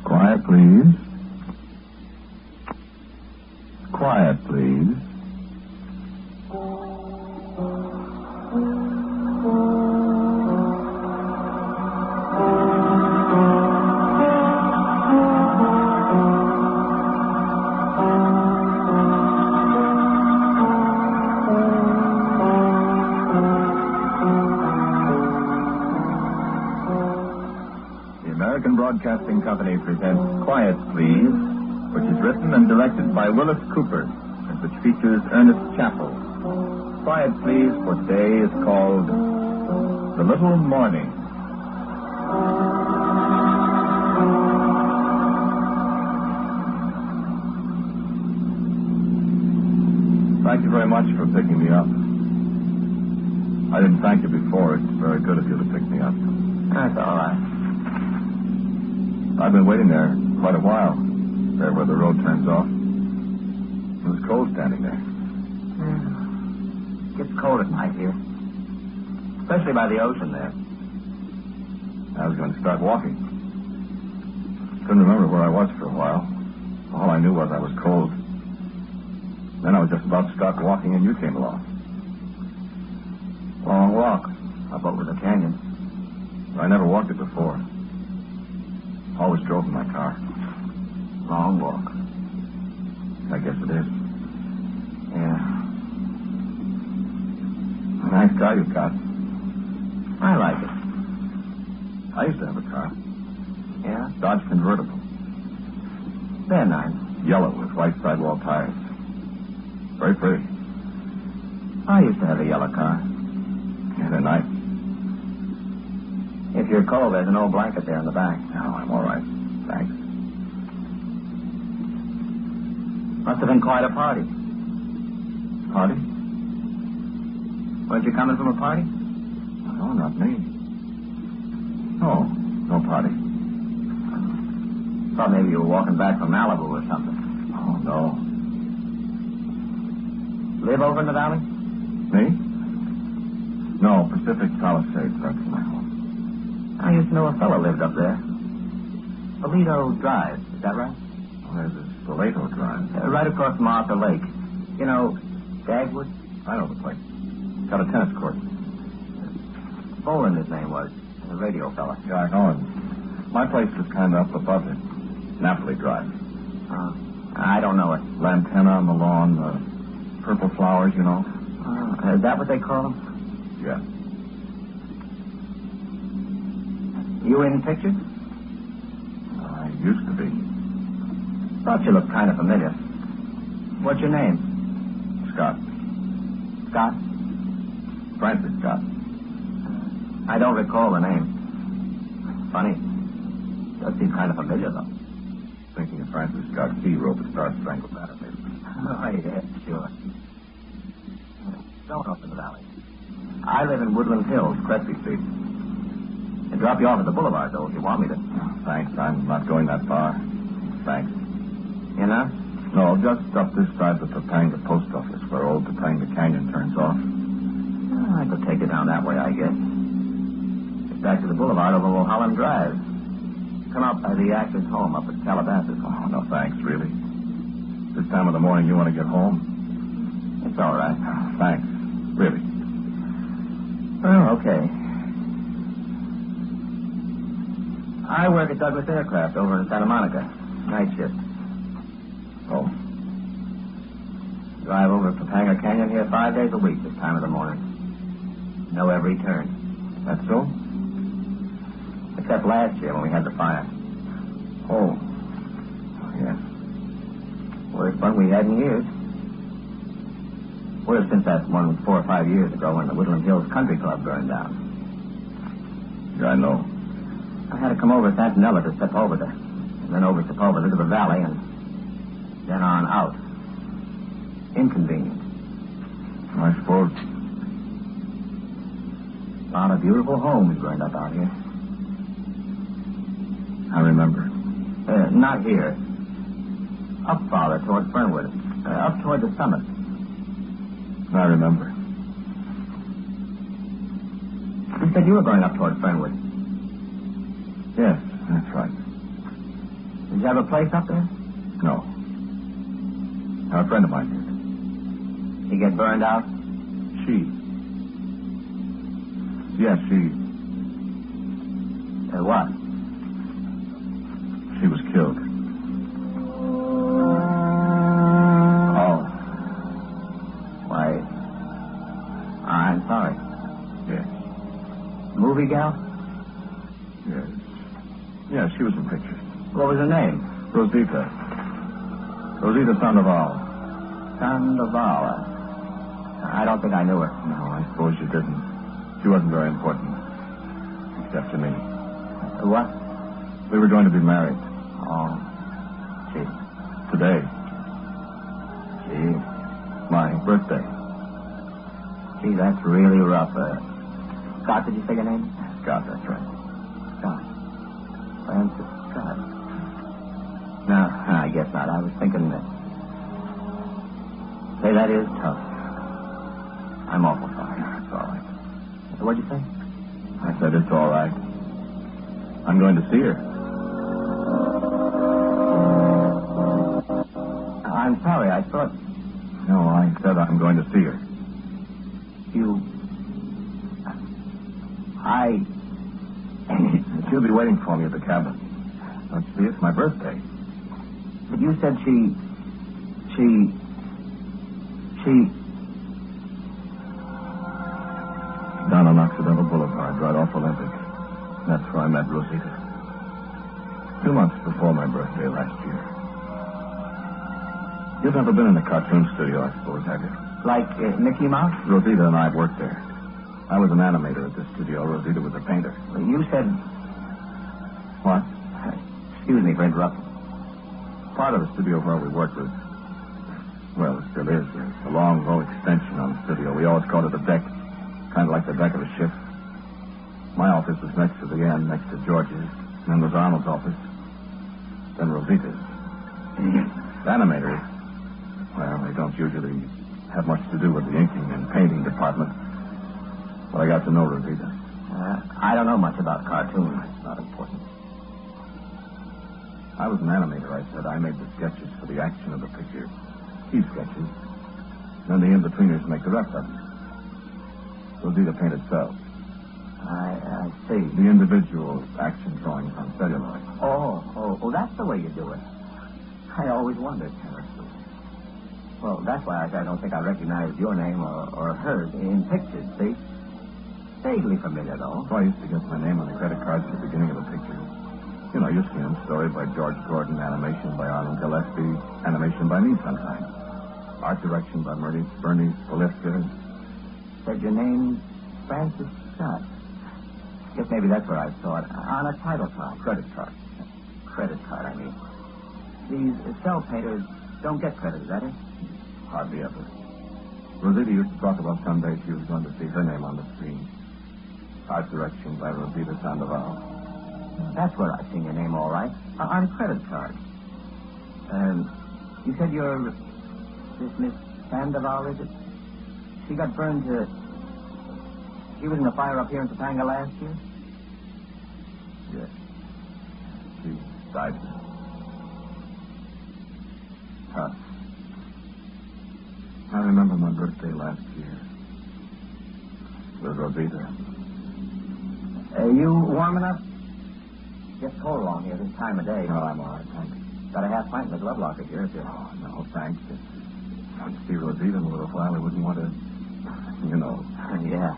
Quiet, please. Quiet, please. Broadcasting Company presents Quiet, Please, which is written and directed by Willis Cooper, and which features Ernest Chappell. Quiet, Please for today is called The Little Morning. Thank you very much for picking me up. I didn't thank you before. It's very good of you to pick me up. That's all right. I've been waiting there quite a while, there where the road turns off. It was cold standing there. It gets cold at night here, especially by the ocean there. I was going to start walking. Couldn't remember where I was for a while. All I knew was I was cold. Then I was just about to start walking and you came along. Long walk up over the canyon. I never walked it before. Always drove in my car. Long walk. I guess it is. Yeah. A nice car you've got. I like it. I used to have a car. Yeah? Dodge convertible. They're nice. Yellow with white sidewall tires. Very pretty. I used to have a yellow car. Yeah, they're nice. If you're cold, there's an old blanket there in the back. No, I'm all right. Thanks. Must have been quite a party. Party? Weren't you coming from a party? No, not me. No party. Thought maybe you were walking back from Malibu or something. Oh, no. Live over in the valley? Me? No, Pacific Palisades. That's my home. I used to know a fellow lived up there. Toledo Drive, is that right? Oh, there's this Toledo Drive. Right across from Arthur Lake. You know, Dagwood? I know the place. Got a tennis court. Boland, his name was. A radio fella. Yeah, I know him. My place is kind of up above it. Napoli Drive. I don't know it. Lantana on the lawn, purple flowers, you know. Is that what they call them? Yeah. You in pictures? I used to be. Thought you looked kind of familiar. What's your name? Scott. Scott? Francis Scott. I don't recall the name. Funny. Does seem kind of familiar, though. Thinking of Francis Scott Key wrote the Star Spangled Banner, maybe. Oh, yeah, sure. Going up in the valley. I live in Woodland Hills, Crespi Street. I'll drop you off at the boulevard, though, if you want me to. Thanks. I'm not going that far. Thanks. You know? No, just up this side of the Topanga post office, where old Topanga Canyon turns off. I could take you down that way, I guess. Get back to the boulevard over Mulholland Drive. Come out by the actor's home up at Calabasas. Oh, no, thanks, really. This time of the morning, you want to get home? It's all right. Thanks. Really. Well, okay. I work at Douglas Aircraft over in Santa Monica. Night shift. Oh? Drive over to Topanga Canyon here 5 days a week this time of the morning. Know every turn. That's so? Except last year when we had the fire. Oh, yes. Worst fun we had in years. Worse since that one 4 or 5 years ago when the Woodland Hills Country Club burned down. Yeah, I know. I had to come over Santanella to Sepulveda, and then over Sepulveda to the valley, and then on out. Inconvenient. I suppose. A lot of beautiful homes burned up out here. I remember. Not here. Up farther toward Fernwood. Up toward the summit. I remember. You said you were going up toward Fernwood. Yes, that's right. Did you have a place up there? No. A friend of mine did. He get burned out? She. Yes, she. What? She was killed. Oh. Why, I'm sorry. Yes. Movie gal? Yes. Yes, she was in pictures. What was her name? Rosita. Rosita Sandoval. Sandoval. I don't think I knew her. No, I suppose you didn't. She wasn't very important. Except to me. What? We were going to be married. Oh. Gee. Today. Gee. My birthday. Gee, that's really rough. Scott, did you say your name? Scott, that's right. Scott. Francis Scott. No, I guess not. I was thinking that. Say, that is tough. I'm awful sorry. It's all right. What'd you say? I said it's all right. I'm going to see her. I'm sorry. I thought... No, I said I'm going to see her. You... She'll be waiting for me at the cabin. Let's see, it's my birthday. But you said she... Down on Occidental Boulevard, right off Olympic. That's where I met Rosita. 2 months before my birthday last year. You've never been in a cartoon studio, I suppose, have you? Like Mickey Mouse? Rosita and I worked there. I was an animator at the studio. Rosita was a painter. You said... What? Excuse me for interrupting. Part of the studio where we worked was... Well, it still is. There's a long, low extension on the studio. We always called it a deck. Kind of like the deck of a ship. My office was next to the end, next to George's. Then was Arnold's office. Then Rosita's. Animators, well, they don't usually have much to do with the inking and painting department. But I got to know Rosita. I don't know much about cartoons. It's not important. I was an animator, I said. I made the sketches for the action of the picture. Key sketches. Then the in-betweeners make the rest of it. Rosita painted cells. I see. The individual action drawings on celluloid. Oh, that's the way you do it. I always wondered. Well, that's why I don't think I recognized your name or hers in pictures, see? Vaguely familiar, though. So I used to get my name on the credit cards at the beginning of the picture. You know, you've seen them. Story by George Gordon, animation by Arnold Gillespie, animation by me sometimes. Art direction by Bernie Polifka. Said your name, Francis Scott. Guess maybe that's where I saw it. On a title card. Credit card. Credit card, I mean. These cell painters don't get credit, is that it? Hardly ever. Rosita used to talk about someday she was going to see her name on the screen. Art direction by Rosita Sandoval. That's where I've seen your name, all right. On credit card. You said you're this Miss Sandoval, is it? She got burned to... She was in the fire up here in Topanga last year? Yes. She died. Huh. I remember my birthday last year. With Rosita. You warm enough? Gets cold along here this time of day. No, I'm all right, thanks. Got a half pint in the glove locker here if you... Oh, no, thanks. If I'd see Rosita in a little while, I wouldn't want to, you know. Yeah.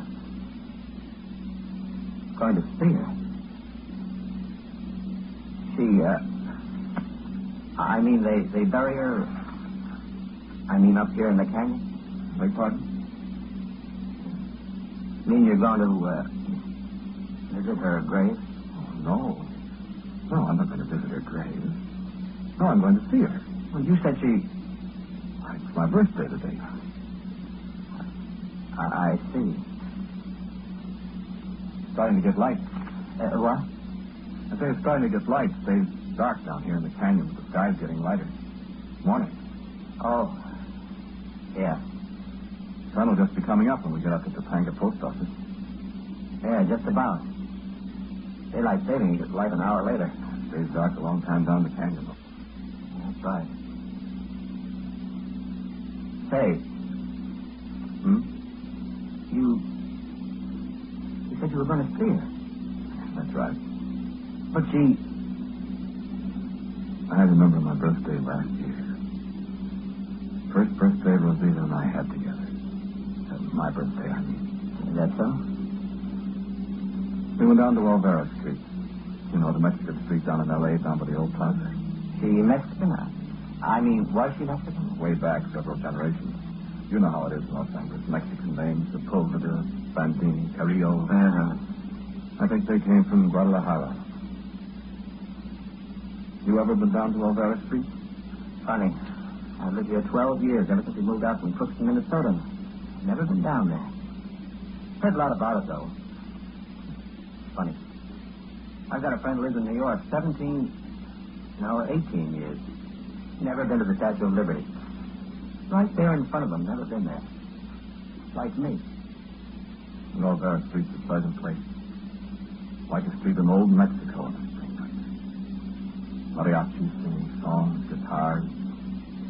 Going to see her. She, I mean, they bury her... I mean, up here in the canyon? Beg pardon? Mean you're going to, visit her grave? Oh, no. No, I'm not going to visit her grave. No, I'm going to see her. Well, you said she... It's my birthday today. I see. It's starting to get light. What? I say it's starting to get light. It stays dark down here in the canyon, but the sky's getting lighter. Morning. Oh. Yeah. Sun will just be coming up when we get up to the Topanga post office. Yeah, just about. Daylight saving gets light an hour later. It stays dark a long time down the canyon. Right. Say. You said you were going to see her. That's right. But she... I remember my birthday last year. First birthday Rosita and I had together. My birthday, I mean. Is that so? We went down to Olvera Street. You know, the Mexican street down in L.A., down by the old plaza. She Mexican? I mean, was she Mexican? Way back, several generations. You know how it is in Los Angeles. Mexican names, Sepulveda, Bandini, Carrillo. I think they came from Guadalajara. You ever been down to Olvera Street? Funny. I've lived here 12 years, ever since we moved out from Crookston, Minnesota. Never been down there. Heard a lot about it, though. Funny. I've got a friend who lives in New York, 18 years. Never been to the Statue of Liberty. Right there in front of him, never been there. Like me. Olvera Street's a pleasant place. Like a street in old Mexico in the spring night. Mariachis singing songs, guitars,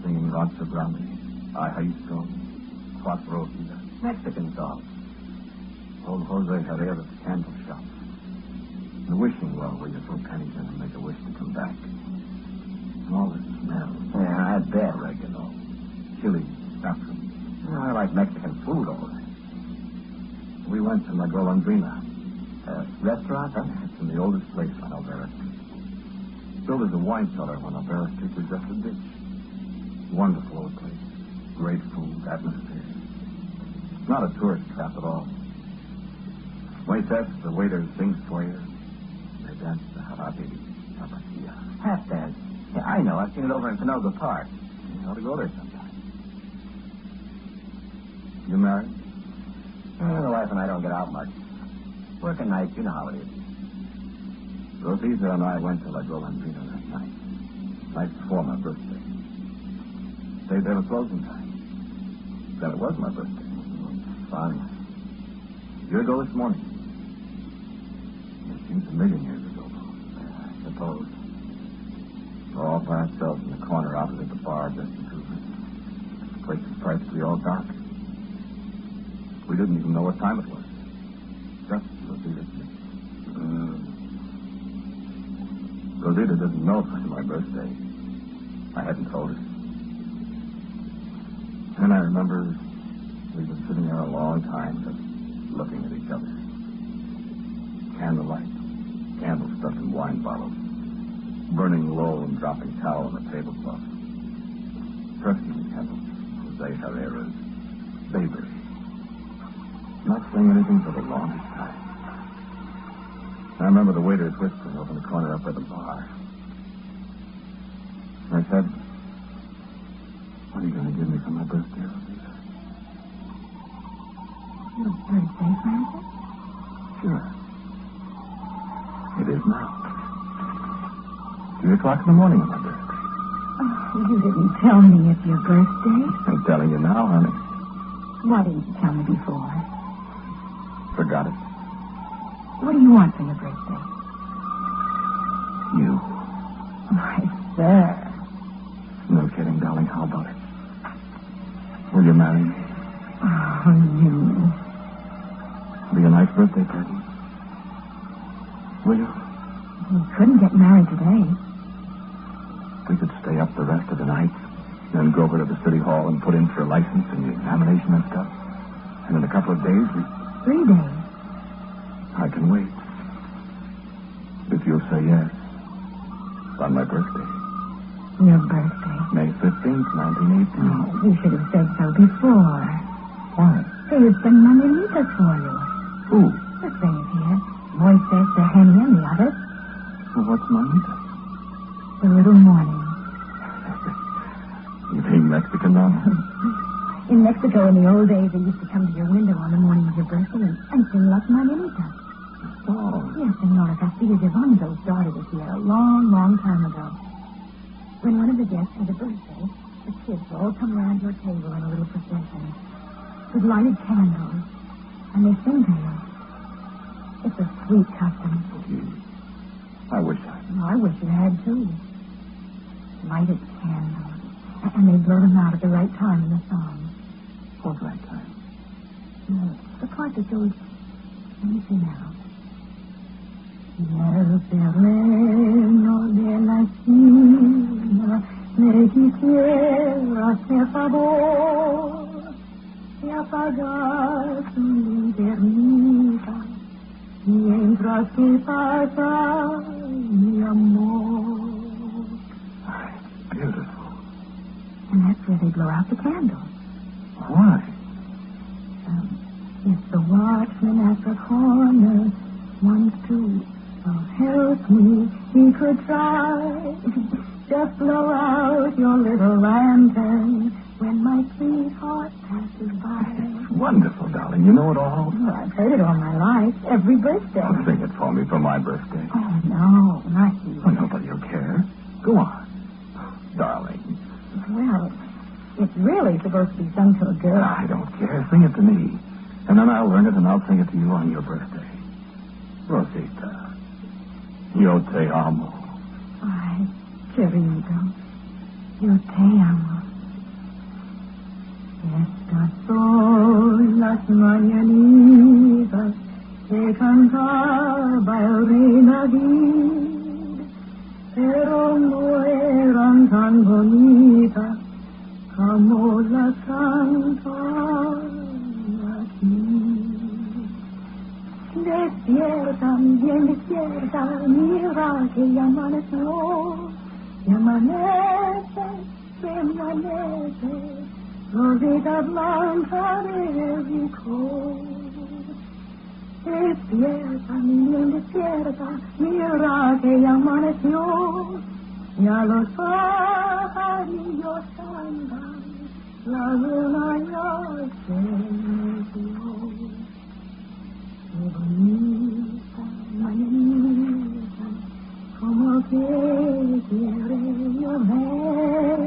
singing Rancho Grande, Ajaisco, Cuatro Vidas. Mexican songs. Old Jose Herrera's candle shop. The wishing well where you throw pennies in and make a wish to come back. And all the smells. Yeah, I bet. Oregano, chili, saffron. I like Mexican food all right. We went to La Golondrina. Restaurant, huh? It's in the oldest place on Olvera Street. Built as a wine cellar when Olvera Street was just a ditch. Wonderful old place. Great food, atmosphere. Not a tourist trap at all. Waiters, the waiters sing for you. They dance the jarabe, tapatia. Half dance. Yeah, I know. I've seen it over in Canoga Park. You ought to go there sometime. You married? The wife and I don't get out much. Working nights, you know how it is. Rosita and I went to La Golondrina that night. Night before my birthday. Stayed there till closing time. Then it was my birthday. Fun. A year ago this morning. It seems a million years ago. I suppose. We're all by ourselves in the corner opposite the bar, just the two of us. The place was practically all dark. We didn't even know what time it was. Just Rosita. Rosita didn't know it was my birthday. I hadn't told her. And I remember we'd been sitting there a long time, just looking at each other. Candlelight, candles stuck in wine bottles, burning low and dropping towel on the tablecloth. Perfume candles, Jose Herrera's, Baber. Not saying anything for the longest time. I remember the waiters whispering over in the corner up by the bar. I said, "What are you going to give me for my birthday, Rosita?" Your birthday, Francis? Sure. It is now. 3 o'clock in the morning on my birthday. Oh, you didn't tell me it's your birthday. I'm telling you now, honey. Why didn't you tell me before? Forgot it. What do you want for your birthday? You. Why, sir. No kidding, darling. How about it? Will you marry me? Oh, you. Be a nice birthday party. Will you? We couldn't get married today. We could stay up the rest of the night, then go over to the city hall and put in for a license and the examination and stuff. And in a couple of days, 3 days. I can wait. If you'll say yes. On my birthday. Your birthday. May 15th, 1918. Oh, you should have said so before. Why? There's some mananitas for you. Who? The things here. Moises, the Henny, and the others. Well, what's Manita? The little morning. You being Mexican now? In Mexico, in the old days, they used to come to your window on the morning of your birthday and sing Las Mananitas. Oh. Yes, Senora Castillo de Bondo started it here a long, long time ago. When one of the guests had a birthday, the kids all come around your table in a little procession with lighted candles, and they sing to you. It's a sweet custom. Gee, I wish I... Oh, I wish you had, too. lighted candles. And they blow them out at the right time in the song. What right time? The part that goes, let me see now. El terreno de la esquina me quisiera hacer favor de apagar su linternita mientras que pasa mi amor. Beautiful. And that's where they blow out the candles. Why? If the watchman at the corner wants to help me, he could try. Just blow out your little lantern when my sweetheart passes by. It's wonderful, darling. You know it all? Oh, I've heard it all my life, every birthday. Oh, sing it for me for my birthday. Oh, no, not you. Oh, nobody will care. Go on. Darling. Well, it's really supposed to be sung to a girl. I don't care. Sing it to me. And then I'll learn it and I'll sing it to you on your birthday. Rosita. Yo te amo. Ay, querido. Yo te amo. Estas son las mañanitas que cantaba el rey David, pero no eran tan bonitas como las cantan aquí. Despierta, bien despierta, mira que ya amaneció, que amanece, rosita blanca de licor. Despierta, bien despierta, mira que ya amaneció, ya los pajarillos cantan, la luna ya se metió. Qué bonita mañanita, como que quiere llover.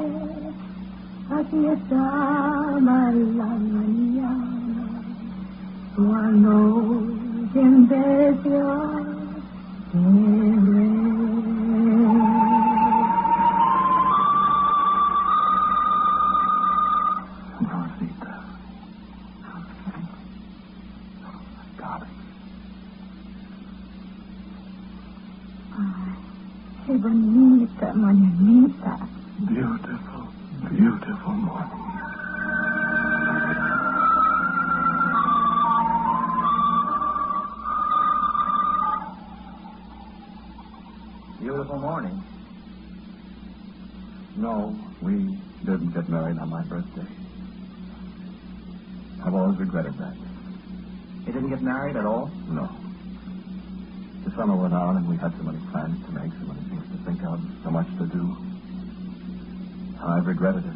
Aquí está la mañana, cuando empezó a querer. Rosita. Darling. Ay, qué bonita mañanita. Beautiful, beautiful morning. Beautiful morning. No, we didn't get married on my birthday. I've always regretted that. You didn't get married at all? No. The summer went on and we had so many plans to make, so many things to think of, so much to do. I've regretted it.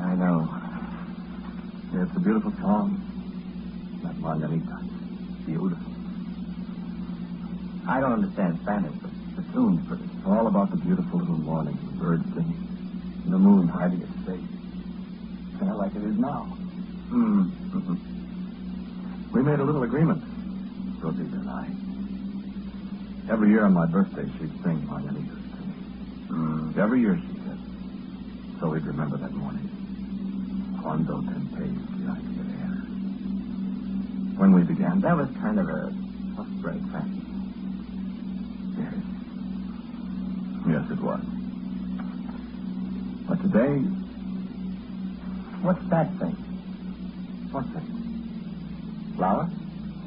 I know. It's a beautiful song. That Margarita. Beautiful. I don't understand Spanish, but the tune's pretty. All about the beautiful little morning, the birds singing, and the moon hiding its face. Kind of like it is now. We made a little agreement, Rosita and I. Every year on my birthday, she'd sing Margaritas to me. Every year, she said. So we'd remember that morning. Cuando te empiece a querer. When we began, That was kind of a tough break, Frankie. Yes. Yes, it was. But today, What's that thing? what thing? Flower?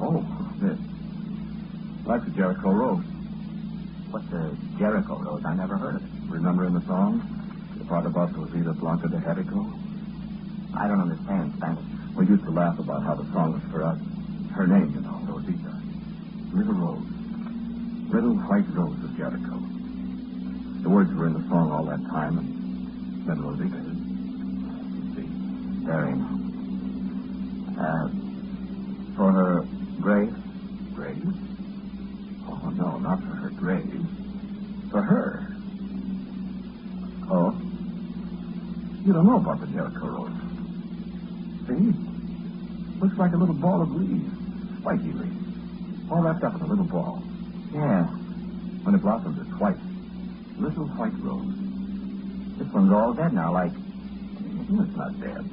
Oh, this. Like the Jericho Rose. What's a Jericho Rose? I never heard of it. Remember in the song? The part about Rosita Blanca de Jericho? I don't understand Spanish. We used to laugh about how the song was for us. Her name, you know, Rosita. Little Rose. Little white rose of Jericho. The words were in the song all that time, and then Rosita is. You see. Very nice. For her grave? Grave? Oh, no, not for her grave. For her. Oh? You don't know about the Jericho Rose. See? Looks like a little ball of leaves. Spiky leaves. All wrapped up in a little ball. Yeah. When it blossoms, it's white. Little white rose. This one's all dead now, like... It's not dead.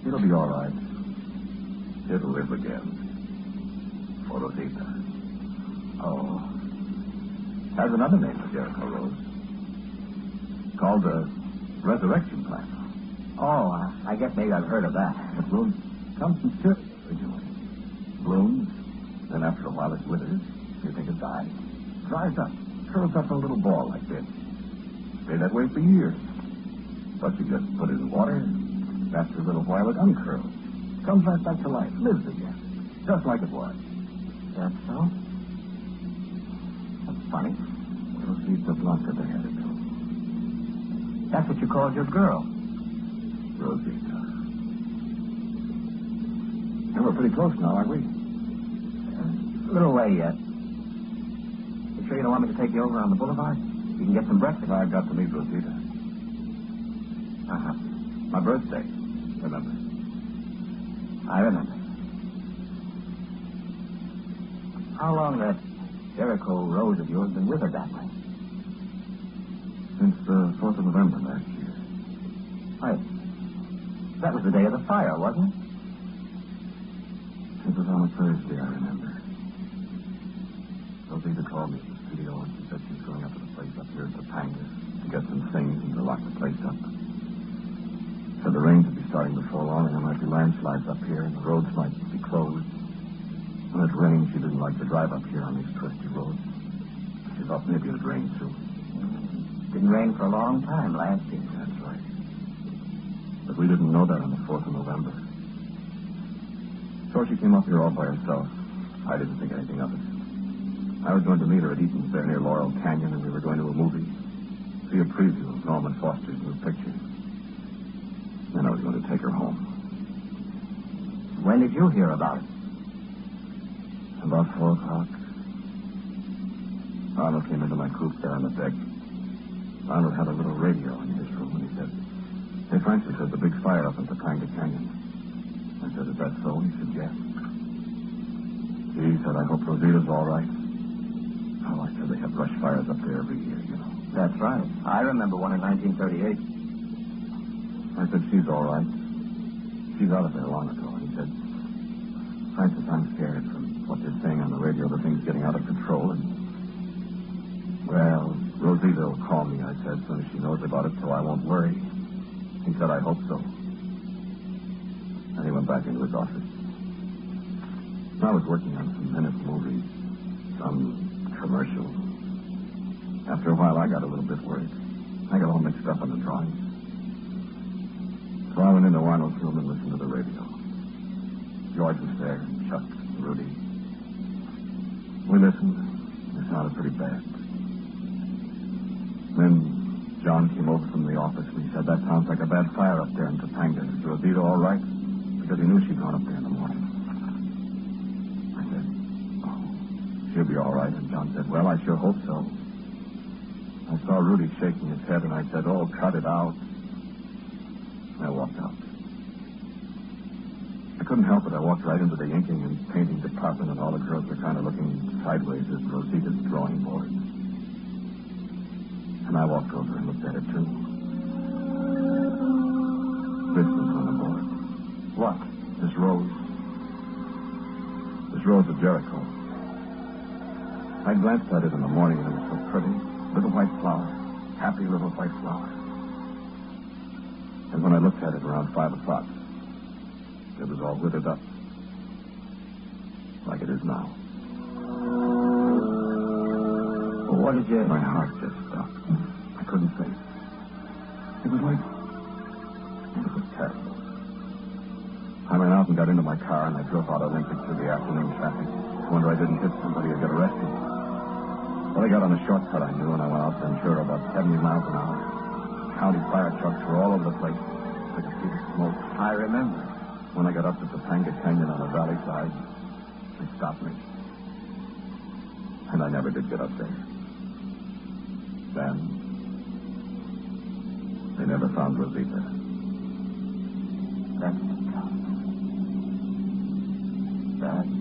It'll be all right. It'll live again. For Rosita. Oh. Has another name for Jericho Rose. Called the Resurrection Plant. Oh, I guess maybe I've heard of that. It blooms comes from Syria originally. Blooms, then after a while it withers. You think it died. Dries up, curls up in a little ball like this. Stay that way for years. But you just put it in water, after a little while it uncurls. Comes right back to life, lives again. Just like it was. That's so? That's funny. Rosita Blanca they had it to. That's what you called your girl. Rosita. And we're pretty close now, aren't we? A little way yet. You sure you don't want me to take you over on the boulevard? You can get some breakfast. I got to meet Rosita. Uh-huh. My birthday. Remember? I remember. How long that Jericho Rose of yours been with her that way? Since the 4th of November last year. Why, that was the day of the fire, wasn't it? It was on a Thursday, I remember. Rosita called me at the studio and she said she was going up to the place up here at Topanga to get some things and to lock the place up. Said the rains would be starting before long and there might be landslides up here and the roads might be closed. When it rained, she didn't like to drive up here on these twisty roads. She thought maybe it would rain soon. Didn't rain for a long time last year. That's right. But we didn't know that on the 4th of November. So she came up here all by herself. I didn't think anything of it. I was going to meet her at Eaton's there near Laurel Canyon, and we were going to a movie. See a preview of Norman Foster's new picture. Then I was going to take her home. When did you hear about it? About 4 o'clock. Arnold came into my coop there on the deck. Arnold had a little radio in his room, and he said, "Hey, Francis, there's a big fire up in Topanga Canyon." I said, "Is that so?" He said, "Yes." He said, "I hope Rosita's all right." Oh, I said, they have brush fires up there every year, you know. That's right. I remember one in 1938. I said, "She's all right. She's out of there long ago." And he said, "Francis, I'm scared from what they're saying on the radio. The thing's getting out of control. And, well, Rosita will call me," I said, "as soon as she knows about it, so I won't worry." He said, "I hope so." And he went back into his office. I was working on some minute movies, some commercial. After a while, I got a little bit worried. I got all mixed up on the drawings. So I went into Arnold's room and listened to the radio. George was there, and Chuck, and Rudy. We listened. It sounded pretty bad. Then John came over from the office and he said, "That sounds like a bad fire up there in Topanga. Is Rosita all right?" Because he knew she'd gone up there in the morning. I said, "Oh, she'll be all right." And John said, "Well, I sure hope so." I saw Rudy shaking his head and I said, "Oh, cut it out." I walked out. I couldn't help it. I walked right into the inking and painting department, and all the girls were kind of looking sideways at Rosita's drawing board. And I walked over and looked at it, too. This was on the board. What? This rose. This rose of Jericho. I glanced at it in the morning, and it was so pretty. Little white flower. Happy little white flower. And when I looked at it around 5 o'clock, it was all withered up. Like it is now. Well, what did you... My heart just stopped. I couldn't think. It was like... It was terrible. I ran out and got into my car, and I drove out Olympic through the afternoon traffic. I wonder I didn't hit somebody or get arrested. Well, I got on a shortcut I knew, and I went out for Ventura about 70 miles an hour. County fire trucks were all over the place. I could see the smoke. I remember. When I got up to Topanga Canyon on the valley side, they stopped me. And I never did get up there. Then, they never found Rosita. That's tough. That's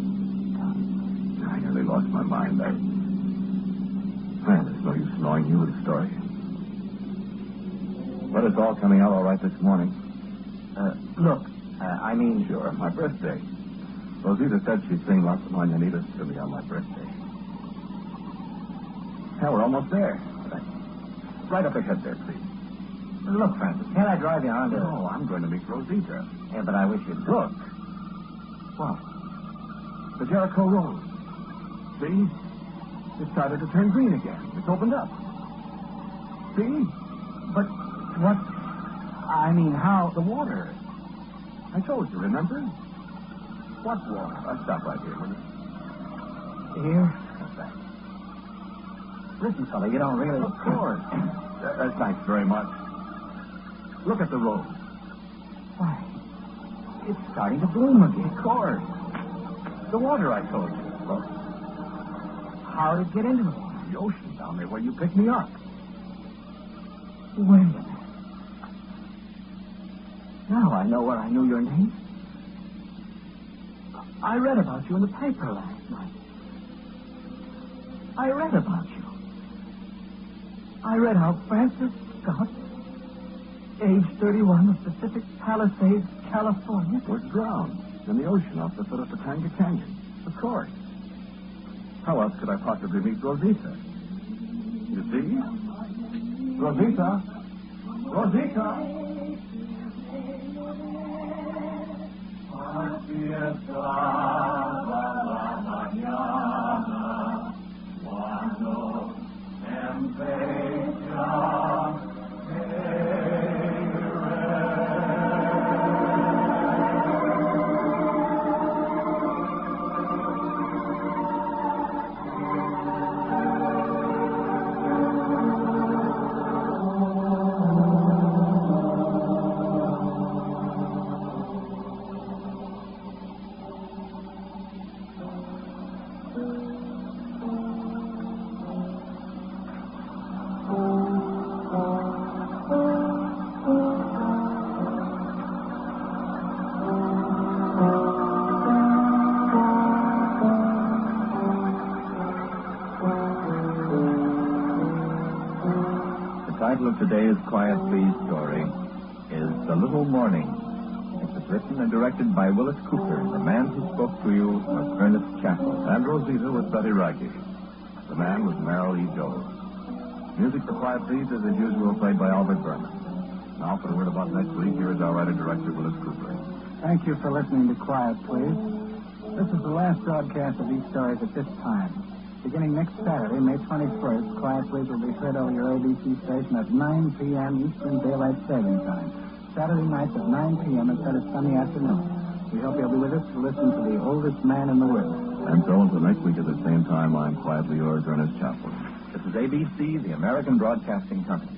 tough. I nearly lost my mind. Well, there's no use annoying you with a story. it's all coming out all right this morning. Look, I mean... Sure, my birthday. Rosita said she'd sing Las Mañanitas to me on my birthday. Yeah, we're almost there. Right up ahead there, please. Look, Francis, can't I drive you on to... No, I'm going to meet Rosita. Yeah, but I wish you'd... Look. What? The Jericho Road. See? It started to turn green again. It's opened up. See? But what... I mean, how... The water. I told you, remember? What water? I'll stop right here, will you? Here? What's that? Listen, fella, you don't really... Of course. Thanks very much. Look at the road. Why, it's starting to bloom again. Of course. The water I told you. Look. How did it get into it? The ocean down there where you picked me up. Wait a minute. Now I know where I knew your name. I read about you in the paper last night. I read about you. I read how Francis Scott, age 31, of Pacific Palisades, California, Was drowned in the ocean off the foot of Topanga Canyon. Of course. How else could I possibly meet Rosita? You see? Rosita! Rosita! The title of today's Quiet Please story is The Little Morning. It was written and directed by Willis Cooper. The man who spoke to you was Ernest Chappell. And Rosita was Betty Raggy. The man was Merrill E. Jones. Music for Quiet Please is as usual played by Albert Berman. Now for the word about next week, here is our writer-director, Willis Cooper. Thank you for listening to Quiet Please. This is the last broadcast of these stories at this time. Beginning next Saturday, May 21st, Quiet Please will be heard over your ABC station at 9 p.m. Eastern Daylight Saving Time. Saturday nights at 9 p.m. instead of Sunday afternoon. We hope you'll be with us to listen to the oldest man in the world. And so until next week at the same time, I'm quietly yours, Ernest Chappell. This is ABC, the American Broadcasting Company.